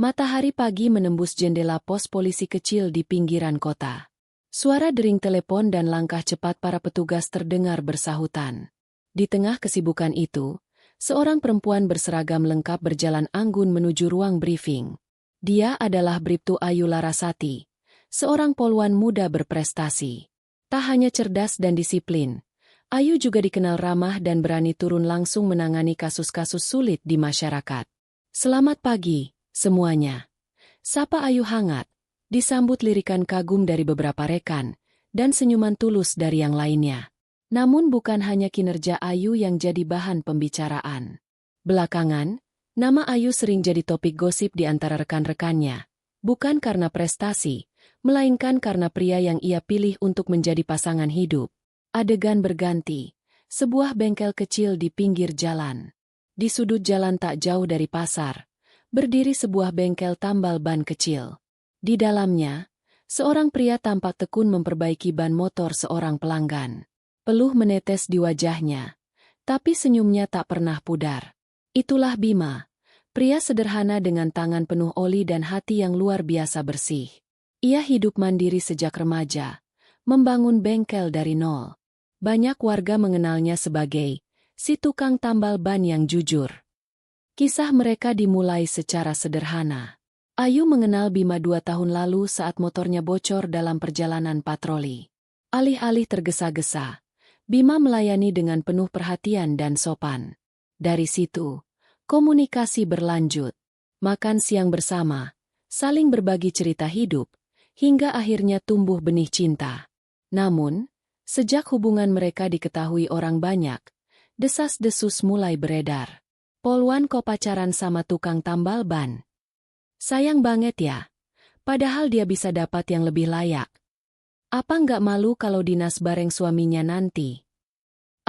Matahari pagi menembus jendela pos polisi kecil di pinggiran kota. Suara dering telepon dan langkah cepat para petugas terdengar bersahutan. Di tengah kesibukan itu, seorang perempuan berseragam lengkap berjalan anggun menuju ruang briefing. Dia adalah Bribtu Ayu Larasati, seorang poluan muda berprestasi. Tak hanya cerdas dan disiplin, Ayu juga dikenal ramah dan berani turun langsung menangani kasus-kasus sulit di masyarakat. "Selamat pagi, semuanya," sapa Ayu hangat, disambut lirikan kagum dari beberapa rekan, dan senyuman tulus dari yang lainnya. Namun bukan hanya kinerja Ayu yang jadi bahan pembicaraan. Belakangan, nama Ayu sering jadi topik gosip di antara rekan-rekannya, bukan karena prestasi, melainkan karena pria yang ia pilih untuk menjadi pasangan hidup. Adegan berganti, sebuah bengkel kecil di pinggir jalan. Di sudut jalan tak jauh dari pasar, berdiri sebuah bengkel tambal ban kecil. Di dalamnya, seorang pria tampak tekun memperbaiki ban motor seorang pelanggan. Peluh menetes di wajahnya, tapi senyumnya tak pernah pudar. Itulah Bima, pria sederhana dengan tangan penuh oli dan hati yang luar biasa bersih. Ia hidup mandiri sejak remaja, membangun bengkel dari nol. Banyak warga mengenalnya sebagai si tukang tambal ban yang jujur. Kisah mereka dimulai secara sederhana. Ayu mengenal Bima 2 tahun lalu saat motornya bocor dalam perjalanan patroli. Alih-alih tergesa-gesa, Bima melayani dengan penuh perhatian dan sopan. Dari situ, komunikasi berlanjut. Makan siang bersama, saling berbagi cerita hidup, hingga akhirnya tumbuh benih cinta. Namun, sejak hubungan mereka diketahui orang banyak, desas-desus mulai beredar. "Poluan kok pacaran sama tukang tambal ban? Sayang banget ya, padahal dia bisa dapat yang lebih layak. Apa nggak malu kalau dinas bareng suaminya nanti?"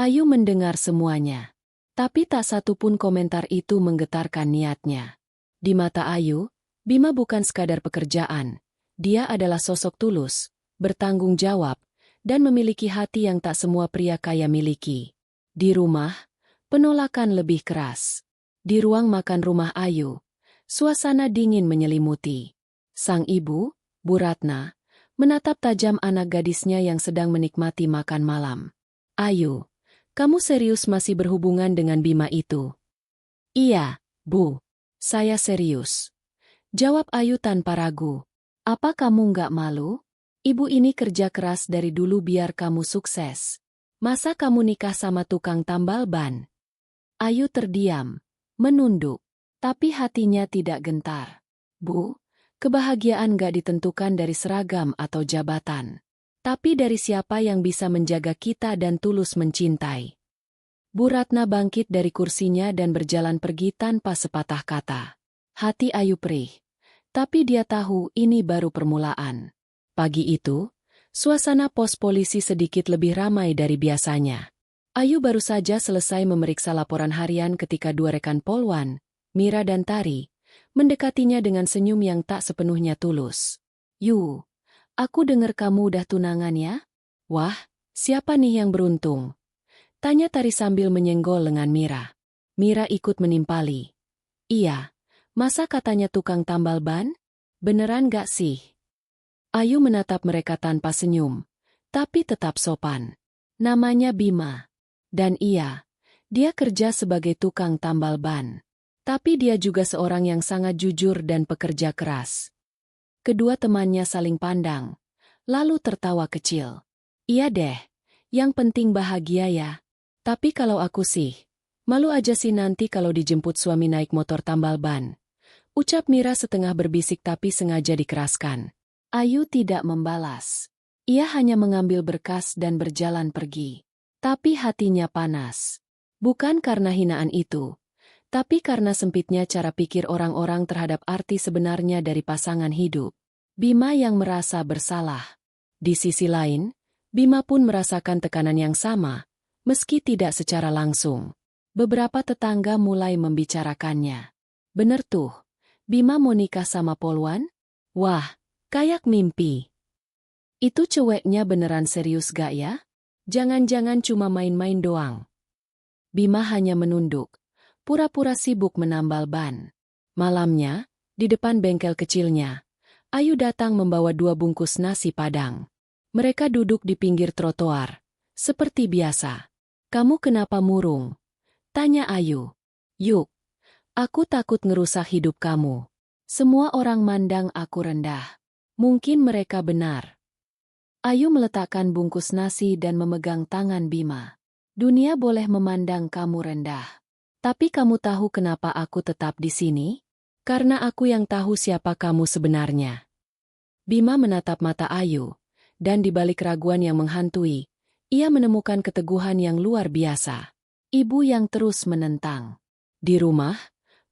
Ayu mendengar semuanya, tapi tak satu pun komentar itu menggetarkan niatnya. Di mata Ayu, Bima bukan sekadar pekerjaan, dia adalah sosok tulus, bertanggung jawab, dan memiliki hati yang tak semua pria kaya miliki. Di rumah, penolakan lebih keras. Di ruang makan rumah Ayu, suasana dingin menyelimuti. Sang ibu, Bu Ratna, menatap tajam anak gadisnya yang sedang menikmati makan malam. "Ayu, kamu serius masih berhubungan dengan Bima itu?" "Iya, Bu. Saya serius," jawab Ayu tanpa ragu. "Apa kamu nggak malu? Ibu ini kerja keras dari dulu biar kamu sukses. Masa kamu nikah sama tukang tambal ban?" Ayu terdiam, menunduk, tapi hatinya tidak gentar. "Bu, kebahagiaan gak ditentukan dari seragam atau jabatan, tapi dari siapa yang bisa menjaga kita dan tulus mencintai." Bu Ratna bangkit dari kursinya dan berjalan pergi tanpa sepatah kata. Hati Ayu perih, tapi dia tahu ini baru permulaan. Pagi itu, suasana pos polisi sedikit lebih ramai dari biasanya. Ayu baru saja selesai memeriksa laporan harian ketika dua rekan poluan, Mira dan Tari, mendekatinya dengan senyum yang tak sepenuhnya tulus. "Yu, aku dengar kamu udah tunangan ya? Wah, siapa nih yang beruntung?" tanya Tari sambil menyenggol lengan Mira. Mira ikut menimpali. "Iya, masa katanya tukang tambal ban? Beneran gak sih?" Ayu menatap mereka tanpa senyum, tapi tetap sopan. "Namanya Bima. Dan iya, dia kerja sebagai tukang tambal ban. Tapi dia juga seorang yang sangat jujur dan pekerja keras." Kedua temannya saling pandang, lalu tertawa kecil. "Iya deh, yang penting bahagia ya. Tapi kalau aku sih, malu aja sih nanti kalau dijemput suami naik motor tambal ban," ucap Mira setengah berbisik tapi sengaja dikeraskan. Ayu tidak membalas. Ia hanya mengambil berkas dan berjalan pergi. Tapi hatinya panas. Bukan karena hinaan itu, tapi karena sempitnya cara pikir orang-orang terhadap arti sebenarnya dari pasangan hidup. Bima yang merasa bersalah. Di sisi lain, Bima pun merasakan tekanan yang sama, meski tidak secara langsung. Beberapa tetangga mulai membicarakannya. "Bener tuh, Bima mau nikah sama poluan? Wah, kayak mimpi. Itu ceweknya beneran serius gak ya? Jangan-jangan cuma main-main doang." Bima hanya menunduk, pura-pura sibuk menambal ban. Malamnya, Di depan bengkel kecilnya, Ayu datang membawa 2 bungkus nasi Padang. Mereka duduk di pinggir trotoar. Seperti biasa. "Kamu kenapa murung?" tanya Ayu. "Yuk, aku takut ngerusak hidup kamu. Semua orang mandang aku rendah." Mungkin mereka benar. Ayu meletakkan bungkus nasi dan memegang tangan Bima. "Dunia boleh memandang kamu rendah. Tapi kamu tahu kenapa aku tetap di sini? Karena aku yang tahu siapa kamu sebenarnya." Bima menatap mata Ayu, dan di balik keraguan yang menghantui, ia menemukan keteguhan yang luar biasa. Ibu yang terus menentang. Di rumah,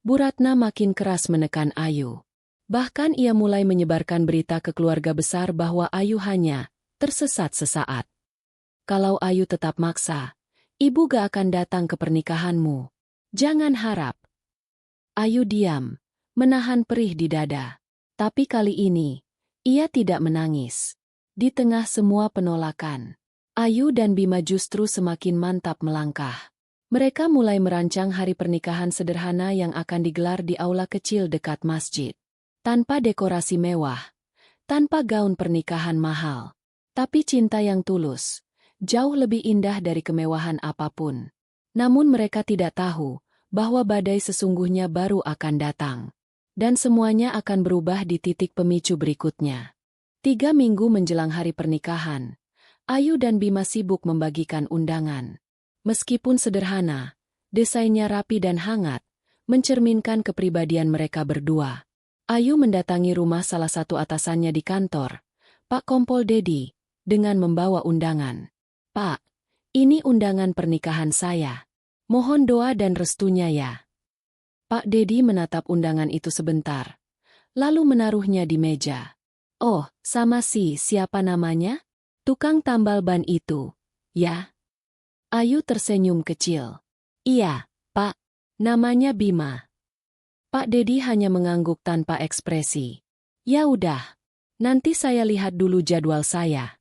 Bu Ratna makin keras menekan Ayu. Bahkan ia mulai menyebarkan berita ke keluarga besar bahwa Ayu hanya tersesat sesaat. "Kalau Ayu tetap maksa, ibu gak akan datang ke pernikahanmu. Jangan harap." Ayu diam, menahan perih di dada. Tapi kali ini, ia tidak menangis. Di tengah semua penolakan, Ayu dan Bima justru semakin mantap melangkah. Mereka mulai merancang hari pernikahan sederhana yang akan digelar di aula kecil dekat masjid. Tanpa dekorasi mewah, tanpa gaun pernikahan mahal, tapi cinta yang tulus, jauh lebih indah dari kemewahan apapun. Namun mereka tidak tahu bahwa badai sesungguhnya baru akan datang. Dan semuanya akan berubah di titik pemicu berikutnya. 3 minggu menjelang hari pernikahan, Ayu dan Bima sibuk membagikan undangan. Meskipun sederhana, desainnya rapi dan hangat, mencerminkan kepribadian mereka berdua. Ayu mendatangi rumah salah satu atasannya di kantor, Pak Kompol Dedi, dengan membawa undangan. "Pak, ini undangan pernikahan saya. Mohon doa dan restunya ya." Pak Dedi menatap undangan itu sebentar, lalu menaruhnya di meja. "Oh, sama siapa namanya? Tukang tambal ban itu, ya?" Ayu tersenyum kecil. "Iya, Pak. Namanya Bima." Pak Dedi hanya mengangguk tanpa ekspresi. "Ya udah, nanti saya lihat dulu jadwal saya."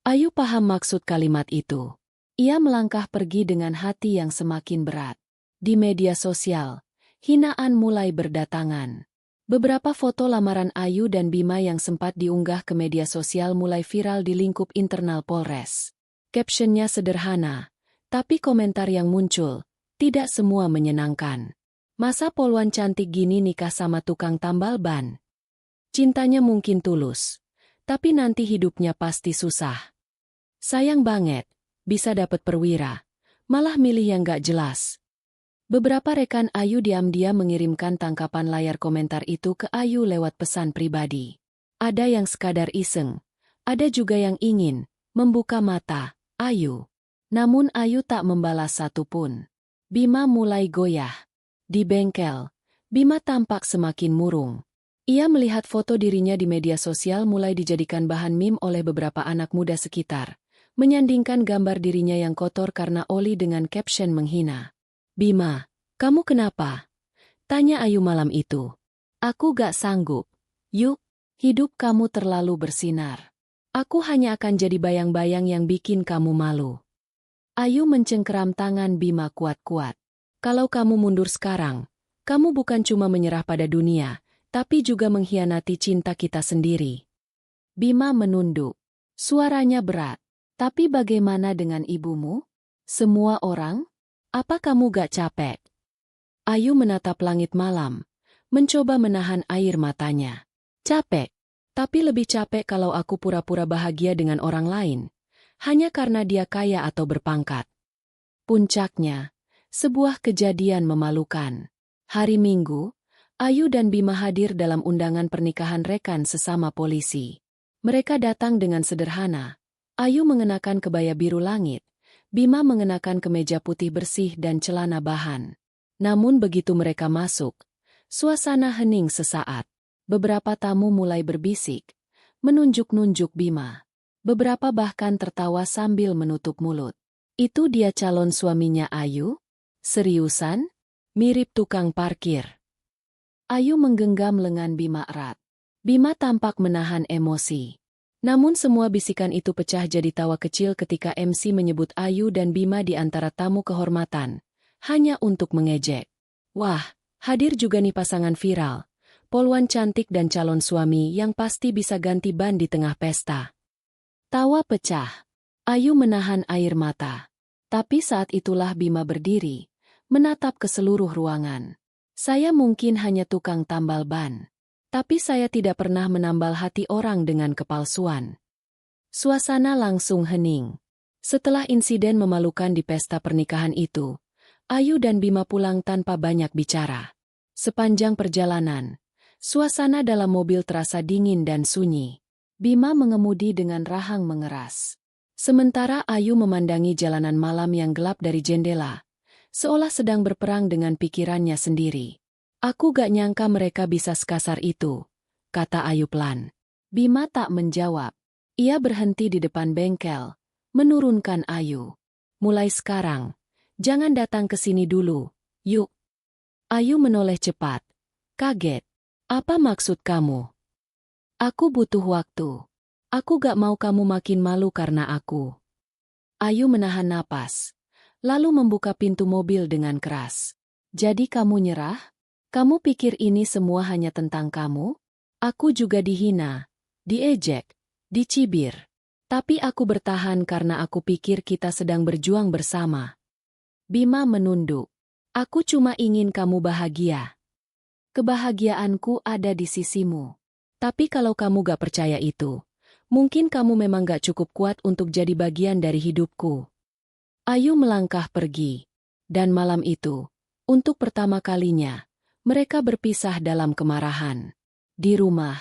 Ayu paham maksud kalimat itu. Ia melangkah pergi dengan hati yang semakin berat. Di media sosial, hinaan mulai berdatangan. Beberapa foto lamaran Ayu dan Bima yang sempat diunggah ke media sosial mulai viral di lingkup internal Polres. Captionnya sederhana, tapi komentar yang muncul, tidak semua menyenangkan. "Masa poluan cantik gini nikah sama tukang tambal ban? Cintanya mungkin tulus, tapi nanti hidupnya pasti susah. Sayang banget, bisa dapet perwira, malah milih yang gak jelas." Beberapa rekan Ayu diam-diam mengirimkan tangkapan layar komentar itu ke Ayu lewat pesan pribadi. Ada yang sekadar iseng, ada juga yang ingin membuka mata Ayu. Namun Ayu tak membalas satupun. Bima mulai goyah. Di bengkel, Bima tampak semakin murung. Ia melihat foto dirinya di media sosial mulai dijadikan bahan meme oleh beberapa anak muda sekitar, menyandingkan gambar dirinya yang kotor karena oli dengan caption menghina. "Bima, kamu kenapa?" tanya Ayu malam itu. "Aku gak sanggup. Yuk, hidup kamu terlalu bersinar. Aku hanya akan jadi bayang-bayang yang bikin kamu malu." Ayu mencengkeram tangan Bima kuat-kuat. "Kalau kamu mundur sekarang, kamu bukan cuma menyerah pada dunia, tapi juga mengkhianati cinta kita sendiri." Bima menunduk. Suaranya berat. "Tapi bagaimana dengan ibumu? Semua orang? Apa kamu gak capek?" Ayu menatap langit malam, mencoba menahan air matanya. "Capek. Tapi lebih capek kalau aku pura-pura bahagia dengan orang lain, hanya karena dia kaya atau berpangkat." Puncaknya, sebuah kejadian memalukan. Hari Minggu, Ayu dan Bima hadir dalam undangan pernikahan rekan sesama polisi. Mereka datang dengan sederhana. Ayu mengenakan kebaya biru langit, Bima mengenakan kemeja putih bersih dan celana bahan. Namun begitu mereka masuk, suasana hening sesaat. Beberapa tamu mulai berbisik, menunjuk-nunjuk Bima. Beberapa bahkan tertawa sambil menutup mulut. "Itu dia calon suaminya Ayu? Seriusan? Mirip tukang parkir." Ayu menggenggam lengan Bima erat. Bima tampak menahan emosi. Namun semua bisikan itu pecah jadi tawa kecil ketika MC menyebut Ayu dan Bima di antara tamu kehormatan, hanya untuk mengejek. "Wah, hadir juga nih pasangan viral. polwan cantik dan calon suami yang pasti bisa ganti ban di tengah pesta. Tawa pecah. Ayu menahan air mata. Tapi saat itulah Bima berdiri, menatap ke seluruh ruangan. Saya mungkin hanya tukang tambal ban. Tapi saya tidak pernah menambal hati orang dengan kepalsuan. Suasana langsung hening. Setelah insiden memalukan di pesta pernikahan itu, Ayu dan Bima pulang tanpa banyak bicara. Sepanjang perjalanan, suasana dalam mobil terasa dingin dan sunyi. Bima mengemudi dengan rahang mengeras. Sementara Ayu memandangi jalanan malam yang gelap dari jendela, seolah sedang berperang dengan pikirannya sendiri. Aku gak nyangka mereka bisa sekasar itu, kata Ayu pelan. Bima tak menjawab. Ia berhenti di depan bengkel, menurunkan Ayu. Mulai sekarang, jangan datang ke sini dulu, yuk. Ayu menoleh cepat. Kaget. Apa maksud kamu? Aku butuh waktu. Aku gak mau kamu makin malu karena aku. Ayu menahan napas, lalu membuka pintu mobil dengan keras. Jadi kamu nyerah? Kamu pikir ini semua hanya tentang kamu? Aku juga dihina, diejek, dicibir. Tapi aku bertahan karena aku pikir kita sedang berjuang bersama. Bima menunduk. Aku cuma ingin kamu bahagia. Kebahagiaanku ada di sisimu. Tapi kalau kamu gak percaya itu, mungkin kamu memang gak cukup kuat untuk jadi bagian dari hidupku. Ayu melangkah pergi. Dan malam itu, untuk pertama kalinya, mereka berpisah dalam kemarahan. Di rumah,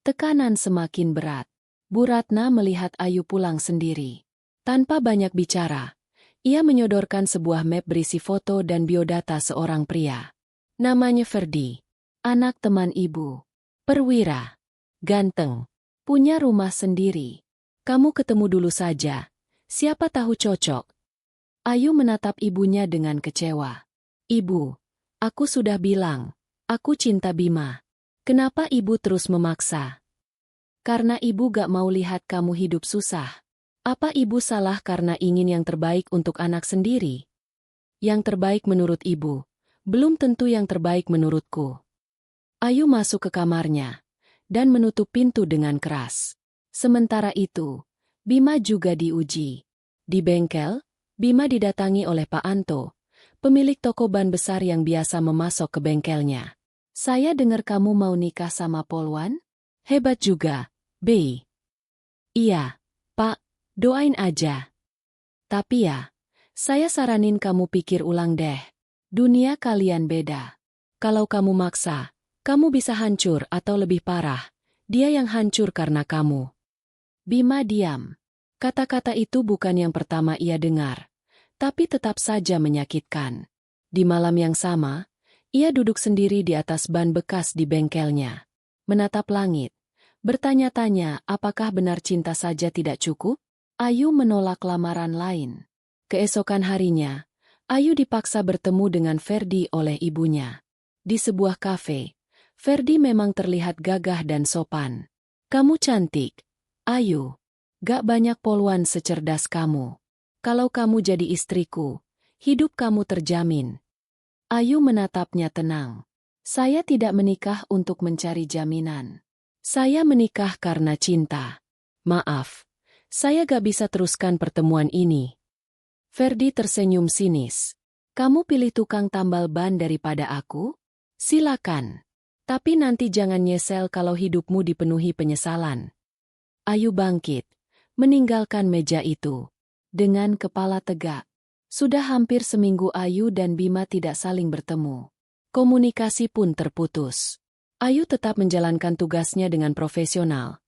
tekanan semakin berat. Bu Ratna melihat Ayu pulang sendiri. Tanpa banyak bicara, ia menyodorkan sebuah map berisi foto dan biodata seorang pria. Namanya Ferdi, anak teman ibu. Perwira, ganteng, punya rumah sendiri. Kamu ketemu dulu saja, siapa tahu cocok. Ayu menatap ibunya dengan kecewa. Ibu, aku sudah bilang, aku cinta Bima. Kenapa ibu terus memaksa? Karena ibu gak mau lihat kamu hidup susah. Apa ibu salah karena ingin yang terbaik untuk anak sendiri? Yang terbaik menurut ibu, belum tentu yang terbaik menurutku. Ayu masuk ke kamarnya dan menutup pintu dengan keras. Sementara itu, Bima juga diuji. Di bengkel, Bima didatangi oleh Pak Anto, pemilik toko ban besar yang biasa memasok ke bengkelnya. Saya dengar kamu mau nikah sama Polwan? Hebat juga, Bey. Iya, Pak, doain aja. Tapi ya, saya saranin kamu pikir ulang deh. Dunia kalian beda. Kalau kamu maksa, kamu bisa hancur atau lebih parah, dia yang hancur karena kamu. Bima diam. Kata-kata itu bukan yang pertama ia dengar, tapi tetap saja menyakitkan. Di malam yang sama, ia duduk sendiri di atas ban bekas di bengkelnya. Menatap langit, bertanya-tanya apakah benar cinta saja tidak cukup? Ayu menolak lamaran lain. Keesokan harinya, Ayu dipaksa bertemu dengan Ferdi oleh ibunya. Di sebuah kafe, Ferdi memang terlihat gagah dan sopan. Kamu cantik, Ayu. Gak banyak polwan secerdas kamu. Kalau kamu jadi istriku, hidup kamu terjamin. Ayu menatapnya tenang. Saya tidak menikah untuk mencari jaminan. Saya menikah karena cinta. Maaf, saya gak bisa teruskan pertemuan ini. Ferdi tersenyum sinis. Kamu pilih tukang tambal ban daripada aku? Silakan. Tapi nanti jangan nyesel kalau hidupmu dipenuhi penyesalan. Ayu bangkit, meninggalkan meja itu. Dengan kepala tegak. Sudah hampir seminggu Ayu dan Bima tidak saling bertemu. Komunikasi pun terputus. Ayu tetap menjalankan tugasnya dengan profesional.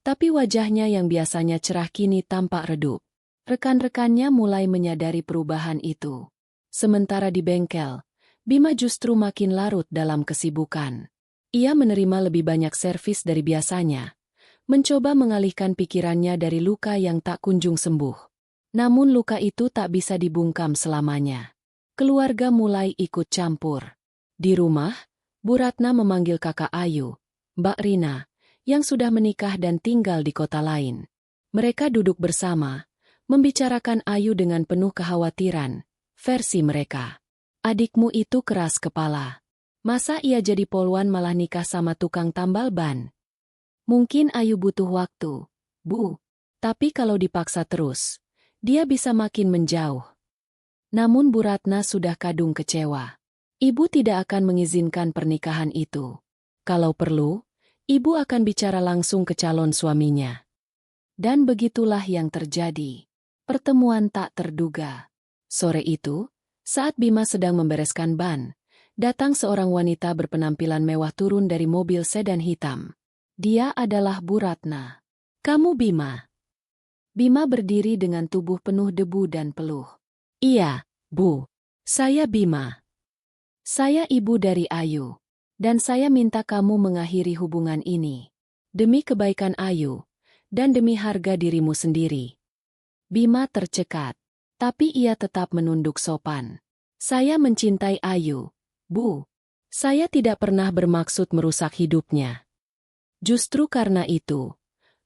Tapi wajahnya yang biasanya cerah kini tampak redup. Rekan-rekannya mulai menyadari perubahan itu. Sementara di bengkel, Bima justru makin larut dalam kesibukan. Ia menerima lebih banyak servis dari biasanya, mencoba mengalihkan pikirannya dari luka yang tak kunjung sembuh. Namun luka itu tak bisa dibungkam selamanya. Keluarga mulai ikut campur. Di rumah, Bu Ratna memanggil kakak Ayu, Mbak Rina, yang sudah menikah dan tinggal di kota lain. Mereka duduk bersama, membicarakan Ayu dengan penuh kekhawatiran, versi mereka. Adikmu itu keras kepala. Masa ia jadi poluan malah nikah sama tukang tambal ban? Mungkin Ayu butuh waktu, Bu. Tapi kalau dipaksa terus, dia bisa makin menjauh. Namun Bu Ratna sudah kadung kecewa. Ibu tidak akan mengizinkan pernikahan itu. Kalau perlu, ibu akan bicara langsung ke calon suaminya. Dan begitulah yang terjadi. Pertemuan tak terduga. Sore itu, saat Bima sedang membereskan ban, datang seorang wanita berpenampilan mewah turun dari mobil sedan hitam. Dia adalah Bu Ratna. Kamu Bima? Bima berdiri dengan tubuh penuh debu dan peluh. Iya, Bu. Saya Bima. Saya ibu dari Ayu. Dan saya minta kamu mengakhiri hubungan ini. Demi kebaikan Ayu, dan demi harga dirimu sendiri. Bima tercekat. Tapi ia tetap menunduk sopan. Saya mencintai Ayu, Bu. Saya tidak pernah bermaksud merusak hidupnya. Justru karena itu,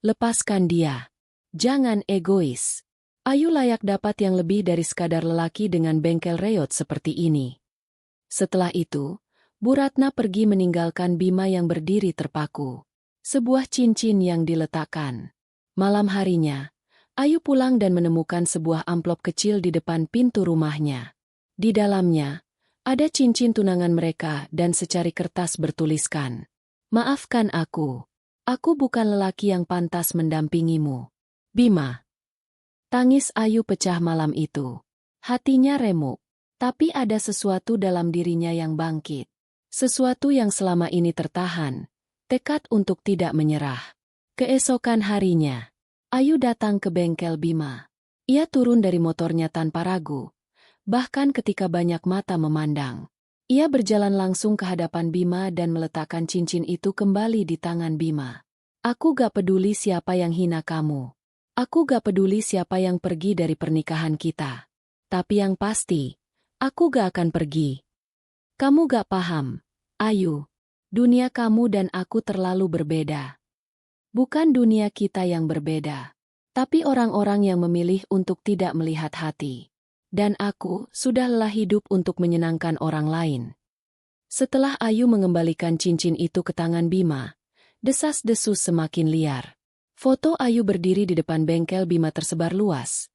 lepaskan dia. Jangan egois. Ayu layak dapat yang lebih dari sekadar lelaki dengan bengkel reot seperti ini. Setelah itu, Bu Ratna pergi meninggalkan Bima yang berdiri terpaku. Sebuah cincin yang diletakkan. Malam harinya, Ayu pulang dan menemukan sebuah amplop kecil di depan pintu rumahnya. Di dalamnya, ada cincin tunangan mereka dan secari kertas bertuliskan, "Maafkan aku. Aku bukan lelaki yang pantas mendampingimu. Bima." Tangis Ayu pecah malam itu. Hatinya remuk. Tapi ada sesuatu dalam dirinya yang bangkit. Sesuatu yang selama ini tertahan. Tekad untuk tidak menyerah. Keesokan harinya, Ayu datang ke bengkel Bima. Ia turun dari motornya tanpa ragu. Bahkan ketika banyak mata memandang. Ia berjalan langsung ke hadapan Bima dan meletakkan cincin itu kembali di tangan Bima. Aku gak peduli siapa yang hina kamu. Aku gak peduli siapa yang pergi dari pernikahan kita. Tapi yang pasti, aku gak akan pergi. Kamu gak paham, Ayu. Dunia kamu dan aku terlalu berbeda. Bukan dunia kita yang berbeda, tapi orang-orang yang memilih untuk tidak melihat hati. Dan aku sudah lelah hidup untuk menyenangkan orang lain. Setelah Ayu mengembalikan cincin itu ke tangan Bima, desas-desus semakin liar. Foto Ayu berdiri di depan bengkel Bima tersebar luas.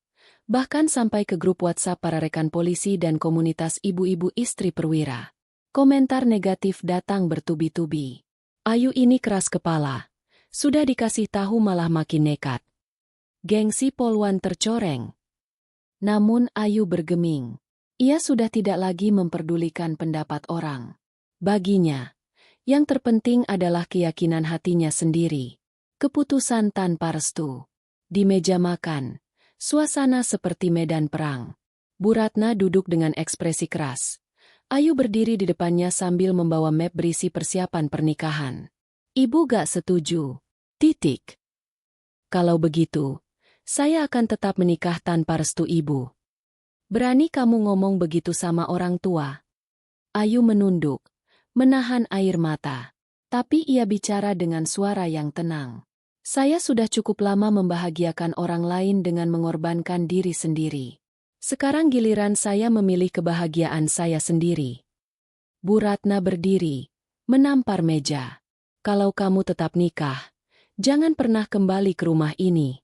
Bahkan sampai ke grup WhatsApp para rekan polisi dan komunitas ibu-ibu istri perwira. Komentar negatif datang bertubi-tubi. Ayu ini keras kepala. Sudah dikasih tahu malah makin nekat. Gengsi poluan tercoreng. Namun Ayu bergeming. Ia sudah tidak lagi memperdulikan pendapat orang. Baginya, yang terpenting adalah keyakinan hatinya sendiri. Keputusan tanpa restu. Di meja makan, suasana seperti medan perang. Bu Ratna duduk dengan ekspresi keras. Ayu berdiri di depannya sambil membawa map berisi persiapan pernikahan. Ibu gak setuju. Titik. Kalau begitu, saya akan tetap menikah tanpa restu ibu. Berani kamu ngomong begitu sama orang tua? Ayu menunduk, menahan air mata. Tapi ia bicara dengan suara yang tenang. Saya sudah cukup lama membahagiakan orang lain dengan mengorbankan diri sendiri. Sekarang giliran saya memilih kebahagiaan saya sendiri. Bu Ratna berdiri, menampar meja. Kalau kamu tetap nikah, jangan pernah kembali ke rumah ini.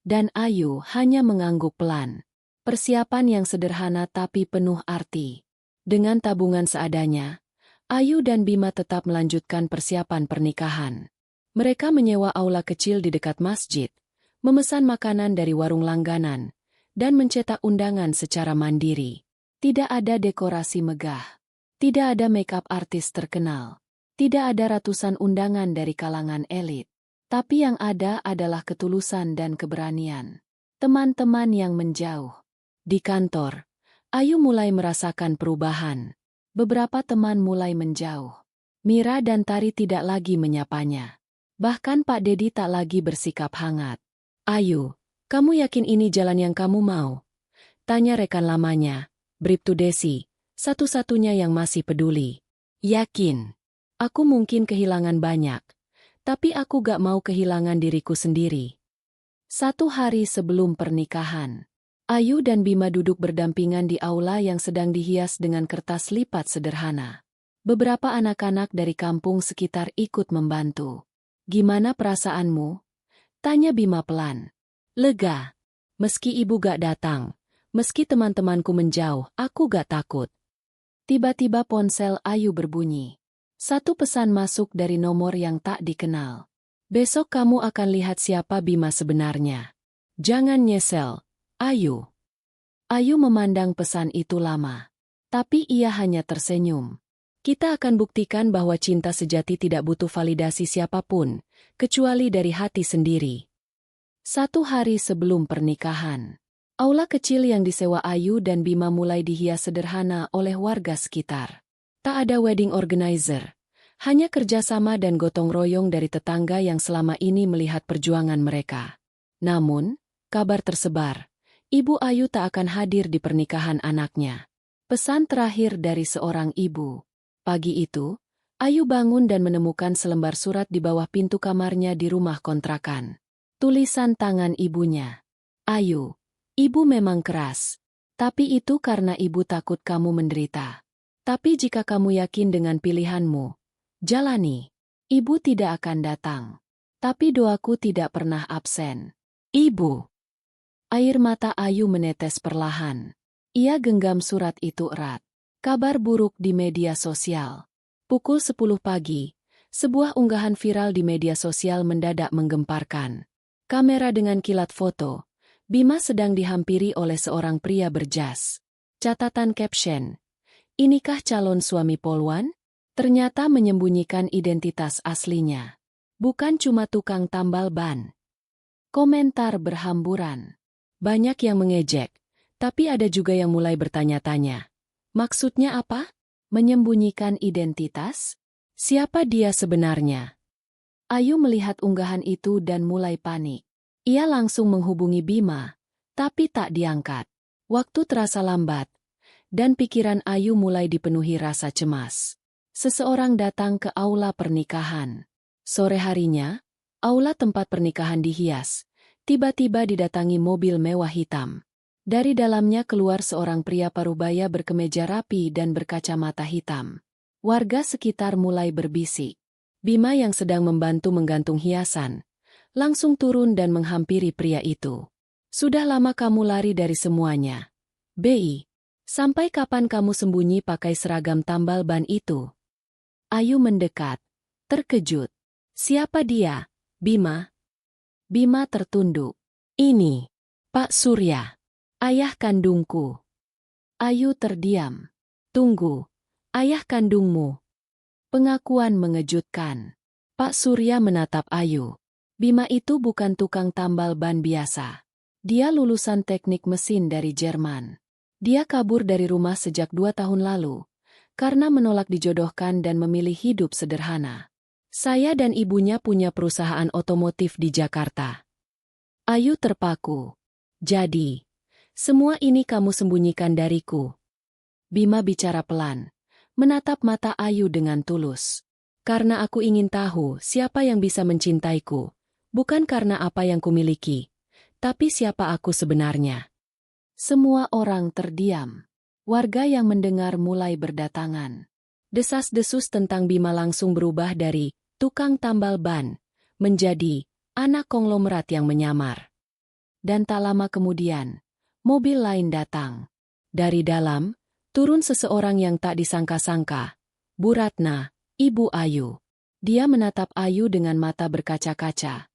Dan Ayu hanya mengangguk pelan. Persiapan yang sederhana tapi penuh arti. Dengan tabungan seadanya, Ayu dan Bima tetap melanjutkan persiapan pernikahan. Mereka menyewa aula kecil di dekat masjid, memesan makanan dari warung langganan, dan mencetak undangan secara mandiri. Tidak ada dekorasi megah. Tidak ada make-up artis terkenal. Tidak ada ratusan undangan dari kalangan elit. Tapi yang ada adalah ketulusan dan keberanian. Teman-teman yang menjauh. Di kantor, Ayu mulai merasakan perubahan. Beberapa teman mulai menjauh. Mira dan Tari tidak lagi menyapanya. Bahkan Pak Dedi tak lagi bersikap hangat. Ayu, kamu yakin ini jalan yang kamu mau? Tanya rekan lamanya, Bribtu Desi, satu-satunya yang masih peduli. Yakin. Aku mungkin kehilangan banyak. Tapi aku gak mau kehilangan diriku sendiri. 1 hari sebelum pernikahan, Ayu dan Bima duduk berdampingan di aula yang sedang dihias dengan kertas lipat sederhana. Beberapa anak-anak dari kampung sekitar ikut membantu. "Gimana perasaanmu?" tanya Bima pelan. "Lega. Meski ibu gak datang, meski teman-temanku menjauh, aku gak takut." Tiba-tiba ponsel Ayu berbunyi. Satu pesan masuk dari nomor yang tak dikenal. "Besok kamu akan lihat siapa Bima sebenarnya. Jangan nyesel, Ayu." Ayu memandang pesan itu lama. Tapi ia hanya tersenyum. Kita akan buktikan bahwa cinta sejati tidak butuh validasi siapapun, kecuali dari hati sendiri. Satu hari sebelum pernikahan, aula kecil yang disewa Ayu dan Bima mulai dihias sederhana oleh warga sekitar. Tak ada wedding organizer, hanya kerjasama dan gotong royong dari tetangga yang selama ini melihat perjuangan mereka. Namun, kabar tersebar, Ibu Ayu tak akan hadir di pernikahan anaknya. Pesan terakhir dari seorang ibu. Pagi itu, Ayu bangun dan menemukan selembar surat di bawah pintu kamarnya di rumah kontrakan. Tulisan tangan ibunya. "Ayu, ibu memang keras. Tapi itu karena ibu takut kamu menderita. Tapi jika kamu yakin dengan pilihanmu, jalani. Ibu tidak akan datang. Tapi doaku tidak pernah absen. Ibu." Air mata Ayu menetes perlahan. Ia genggam surat itu erat. Kabar buruk di media sosial. Pukul 10 pagi, sebuah unggahan viral di media sosial mendadak menggemparkan. Kamera dengan kilat foto. Bima sedang dihampiri oleh seorang pria berjas. Catatan caption. "Inikah calon suami Polwan?" Ternyata menyembunyikan identitas aslinya. Bukan cuma tukang tambal ban. Komentar berhamburan. Banyak yang mengejek, tapi ada juga yang mulai bertanya-tanya. Maksudnya apa? Menyembunyikan identitas? Siapa dia sebenarnya? Ayu melihat unggahan itu dan mulai panik. Ia langsung menghubungi Bima, tapi tak diangkat. Waktu terasa lambat, dan pikiran Ayu mulai dipenuhi rasa cemas. Seseorang datang ke aula pernikahan. Sore harinya, aula tempat pernikahan dihias. Tiba-tiba didatangi mobil mewah hitam. Dari dalamnya keluar seorang pria parubaya berkemeja rapi dan berkacamata hitam. Warga sekitar mulai berbisik. Bima yang sedang membantu menggantung hiasan, langsung turun dan menghampiri pria itu. "Sudah lama kamu lari dari semuanya. Bi, sampai kapan kamu sembunyi pakai seragam tambal ban itu?" Ayu mendekat, terkejut. "Siapa dia, Bima?" Bima tertunduk. "Ini, Pak Surya. Ayah kandungku." Ayu terdiam. "Tunggu, ayah kandungmu?" Pengakuan mengejutkan. Pak Surya menatap Ayu. Bima itu bukan tukang tambal ban biasa. Dia lulusan teknik mesin dari Jerman. Dia kabur dari rumah sejak 2 tahun lalu, karena menolak dijodohkan dan memilih hidup sederhana. "Saya dan ibunya punya perusahaan otomotif di Jakarta." Ayu terpaku. "Jadi, semua ini kamu sembunyikan dariku?" Bima bicara pelan, menatap mata Ayu dengan tulus. "Karena aku ingin tahu siapa yang bisa mencintaiku, bukan karena apa yang kumiliki, tapi siapa aku sebenarnya." Semua orang terdiam. Warga yang mendengar mulai berdatangan. Desas-desus tentang Bima langsung berubah dari tukang tambal ban menjadi anak konglomerat yang menyamar. Dan tak lama kemudian, mobil lain datang. Dari dalam, turun seseorang yang tak disangka-sangka. Bu Ratna, Ibu Ayu. Dia menatap Ayu dengan mata berkaca-kaca.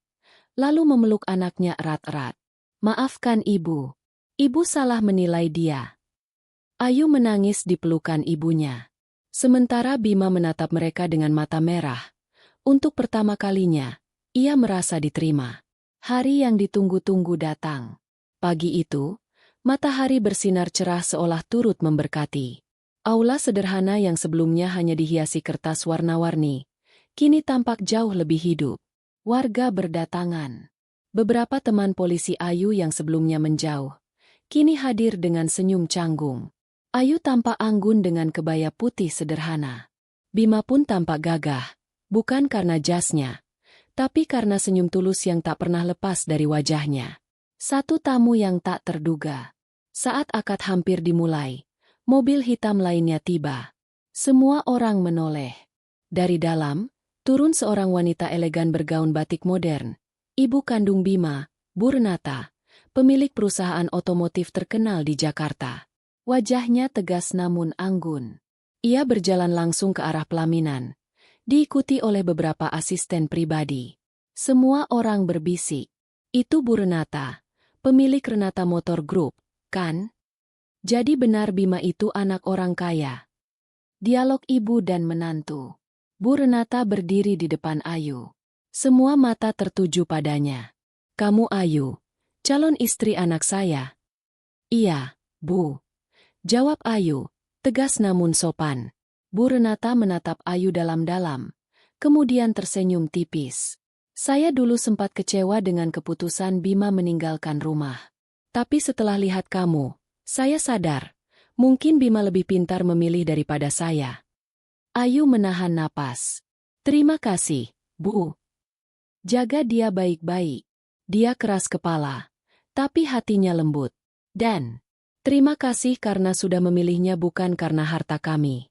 Lalu memeluk anaknya erat-erat. "Maafkan Ibu. Ibu salah menilai dia." Ayu menangis di pelukan ibunya. Sementara Bima menatap mereka dengan mata merah. Untuk pertama kalinya, ia merasa diterima. Hari yang ditunggu-tunggu datang. Pagi itu, matahari bersinar cerah seolah turut memberkati. Aula sederhana yang sebelumnya hanya dihiasi kertas warna-warni, kini tampak jauh lebih hidup. Warga berdatangan. Beberapa teman polisi Ayu yang sebelumnya menjauh, kini hadir dengan senyum canggung. Ayu tampak anggun dengan kebaya putih sederhana. Bima pun tampak gagah, bukan karena jasnya, tapi karena senyum tulus yang tak pernah lepas dari wajahnya. Satu tamu yang tak terduga. Saat akad hampir dimulai, mobil hitam lainnya tiba. Semua orang menoleh. Dari dalam, turun seorang wanita elegan bergaun batik modern. Ibu kandung Bima, Bu Renata, pemilik perusahaan otomotif terkenal di Jakarta. Wajahnya tegas namun anggun. Ia berjalan langsung ke arah pelaminan, diikuti oleh beberapa asisten pribadi. Semua orang berbisik. Itu Bu Renata, pemilik Renata Motor Group, kan? Jadi benar Bima itu anak orang kaya. Dialog ibu dan menantu. Bu Renata berdiri di depan Ayu. Semua mata tertuju padanya. Kamu Ayu, calon istri anak saya? Iya, Bu. Jawab Ayu, tegas namun sopan. Bu Renata menatap Ayu dalam-dalam, kemudian tersenyum tipis. Saya dulu sempat kecewa dengan keputusan Bima meninggalkan rumah. Tapi setelah lihat kamu, saya sadar, mungkin Bima lebih pintar memilih daripada saya. Ayu menahan napas. Terima kasih, Bu. Jaga dia baik-baik. Dia keras kepala, tapi hatinya lembut. Dan, terima kasih karena sudah memilihnya bukan karena harta kami.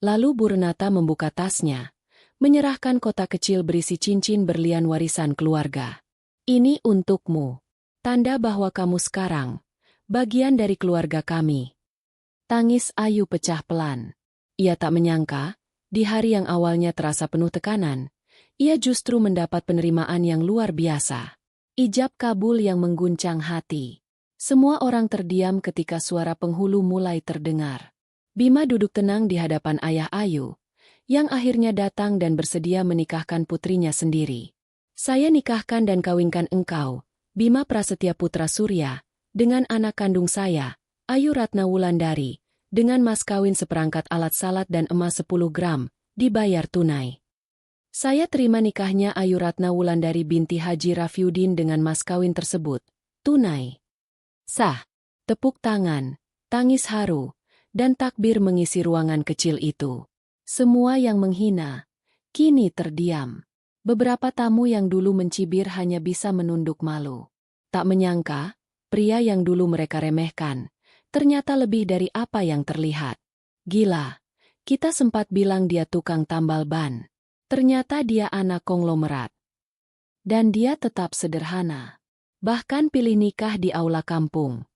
Lalu Bu Renata membuka tasnya, menyerahkan kotak kecil berisi cincin berlian warisan keluarga. Ini untukmu. Tanda bahwa kamu sekarang bagian dari keluarga kami. Tangis Ayu pecah pelan. Ia tak menyangka, di hari yang awalnya terasa penuh tekanan, ia justru mendapat penerimaan yang luar biasa. Ijab kabul yang mengguncang hati. Semua orang terdiam ketika suara penghulu mulai terdengar. Bima duduk tenang di hadapan ayah Ayu, yang akhirnya datang dan bersedia menikahkan putrinya sendiri. Saya nikahkan dan kawinkan engkau, Bima Prasetya Putra Surya, dengan anak kandung saya, Ayu Ratna Wulandari, dengan mas kawin seperangkat alat salat dan emas 10 gram, dibayar tunai. Saya terima nikahnya Ayu Ratna Wulandari binti Haji Rafiuddin dengan mas kawin tersebut, tunai. Sah, tepuk tangan, tangis haru, dan takbir mengisi ruangan kecil itu. Semua yang menghina, kini terdiam. Beberapa tamu yang dulu mencibir hanya bisa menunduk malu. Tak menyangka, pria yang dulu mereka remehkan, ternyata lebih dari apa yang terlihat. Gila, kita sempat bilang dia tukang tambal ban. Ternyata dia anak konglomerat. Dan dia tetap sederhana. Bahkan pilih nikah di aula kampung.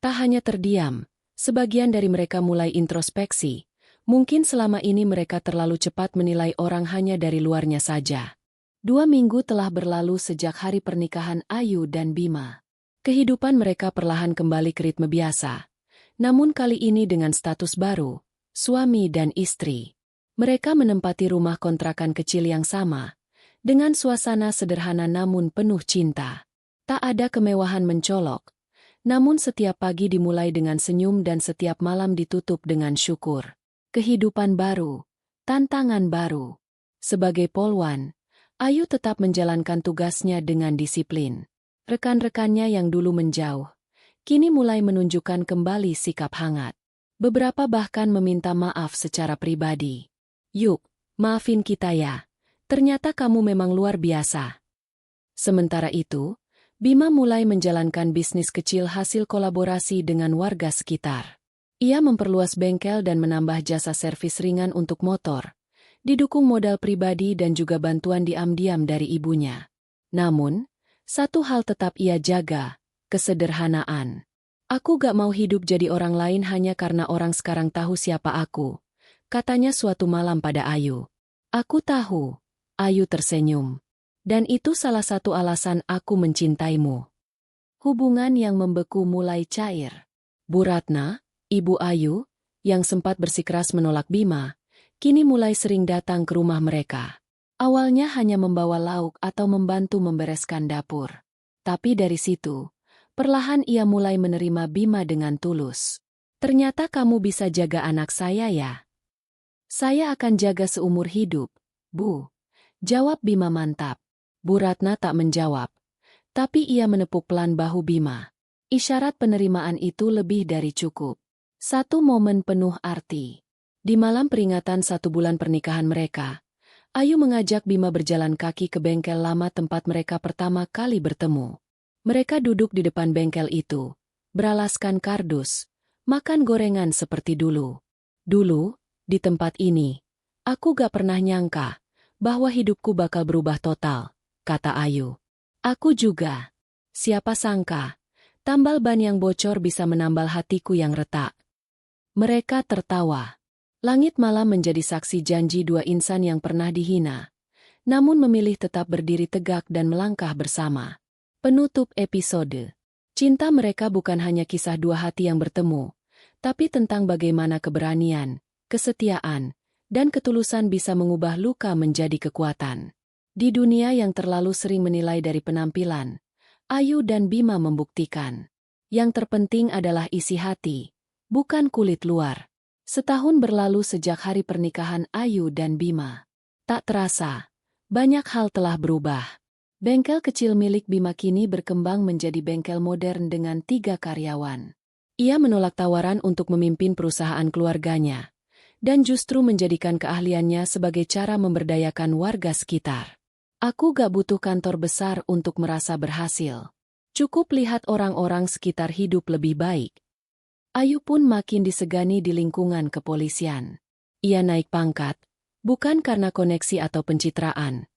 Tak hanya terdiam, sebagian dari mereka mulai introspeksi. Mungkin selama ini mereka terlalu cepat menilai orang hanya dari luarnya saja. 2 minggu telah berlalu sejak hari pernikahan Ayu dan Bima. Kehidupan mereka perlahan kembali ke ritme biasa. Namun kali ini dengan status baru, suami dan istri. Mereka menempati rumah kontrakan kecil yang sama, dengan suasana sederhana namun penuh cinta. Tak ada kemewahan mencolok, namun setiap pagi dimulai dengan senyum dan setiap malam ditutup dengan syukur. Kehidupan baru, tantangan baru. Sebagai polwan, Ayu tetap menjalankan tugasnya dengan disiplin. Rekan-rekannya yang dulu menjauh, kini mulai menunjukkan kembali sikap hangat. Beberapa bahkan meminta maaf secara pribadi. Yuk, maafin kita ya. Ternyata kamu memang luar biasa. Sementara itu, Bima mulai menjalankan bisnis kecil hasil kolaborasi dengan warga sekitar. Ia memperluas bengkel dan menambah jasa servis ringan untuk motor, didukung modal pribadi dan juga bantuan diam-diam dari ibunya. Namun, satu hal tetap ia jaga, kesederhanaan. Aku gak mau hidup jadi orang lain hanya karena orang sekarang tahu siapa aku, katanya suatu malam pada Ayu. Aku tahu, Ayu tersenyum. Dan itu salah satu alasan aku mencintaimu. Hubungan yang membeku mulai cair. Bu Ratna, Ibu Ayu, yang sempat bersikeras menolak Bima, kini mulai sering datang ke rumah mereka. Awalnya hanya membawa lauk atau membantu membereskan dapur. Tapi dari situ, perlahan ia mulai menerima Bima dengan tulus. Ternyata kamu bisa jaga anak saya ya? Saya akan jaga seumur hidup, Bu. Jawab Bima mantap. Bu Ratna tak menjawab, tapi ia menepuk pelan bahu Bima. Isyarat penerimaan itu lebih dari cukup. Satu momen penuh arti. Di malam peringatan 1 bulan pernikahan mereka, Ayu mengajak Bima berjalan kaki ke bengkel lama tempat mereka pertama kali bertemu. Mereka duduk di depan bengkel itu, beralaskan kardus, makan gorengan seperti dulu. Dulu, Di tempat ini, aku gak pernah nyangka bahwa hidupku bakal berubah total, kata Ayu. Aku juga. Siapa sangka, tambal ban yang bocor bisa menambal hatiku yang retak. Mereka tertawa. Langit malam menjadi saksi janji dua insan yang pernah dihina, namun memilih tetap berdiri tegak dan melangkah bersama. Penutup episode. Cinta mereka bukan hanya kisah dua hati yang bertemu, tapi tentang bagaimana keberanian, kesetiaan, dan ketulusan bisa mengubah luka menjadi kekuatan. Di dunia yang terlalu sering menilai dari penampilan, Ayu dan Bima membuktikan. Yang terpenting adalah isi hati, bukan kulit luar. Setahun berlalu sejak hari pernikahan Ayu dan Bima. Tak terasa, banyak hal telah berubah. Bengkel kecil milik Bima kini berkembang menjadi bengkel modern dengan 3 karyawan. Ia menolak tawaran untuk memimpin perusahaan keluarganya, dan justru menjadikan keahliannya sebagai cara memberdayakan warga sekitar. Aku gak butuh kantor besar untuk merasa berhasil. Cukup lihat orang-orang sekitar hidup lebih baik. Ayu pun makin disegani di lingkungan kepolisian. Ia naik pangkat, bukan karena koneksi atau pencitraan,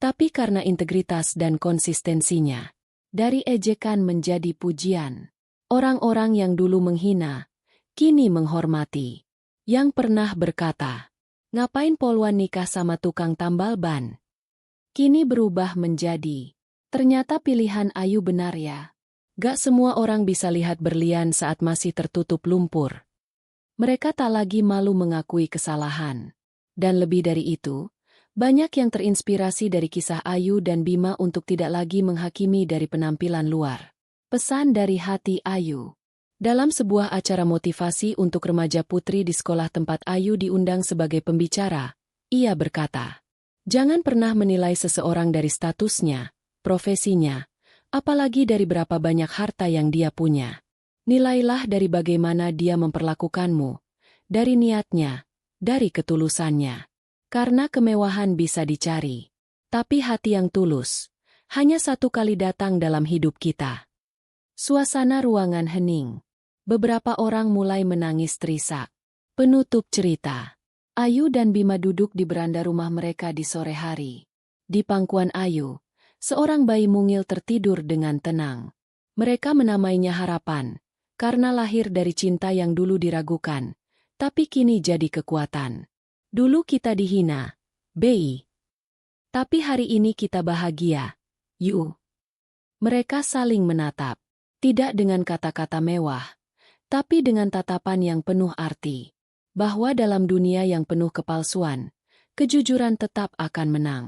tapi karena integritas dan konsistensinya. Dari ejekan menjadi pujian. Orang-orang yang dulu menghina, kini menghormati. Yang pernah berkata, ngapain poluan nikah sama tukang tambal ban? Kini berubah menjadi, ternyata pilihan Ayu benar ya. Gak semua orang bisa lihat berlian saat masih tertutup lumpur. Mereka tak lagi malu mengakui kesalahan. Dan lebih dari itu, banyak yang terinspirasi dari kisah Ayu dan Bima untuk tidak lagi menghakimi dari penampilan luar. Pesan dari hati Ayu. Dalam sebuah acara motivasi untuk remaja putri di sekolah tempat Ayu diundang sebagai pembicara, ia berkata, jangan pernah menilai seseorang dari statusnya, profesinya, apalagi dari berapa banyak harta yang dia punya. Nilailah dari bagaimana dia memperlakukanmu, dari niatnya, dari ketulusannya. Karena kemewahan bisa dicari, tapi hati yang tulus, hanya satu kali datang dalam hidup kita. Suasana ruangan hening. Beberapa orang mulai menangis terisak. Penutup cerita. Ayu dan Bima duduk di beranda rumah mereka di sore hari. Di pangkuan Ayu, seorang bayi mungil tertidur dengan tenang. Mereka menamainya Harapan, karena lahir dari cinta yang dulu diragukan, tapi kini jadi kekuatan. Dulu kita dihina, Bei. Tapi hari ini kita bahagia, Yu. Mereka saling menatap, tidak dengan kata-kata mewah, tapi dengan tatapan yang penuh arti. Bahwa dalam dunia yang penuh kepalsuan, kejujuran tetap akan menang.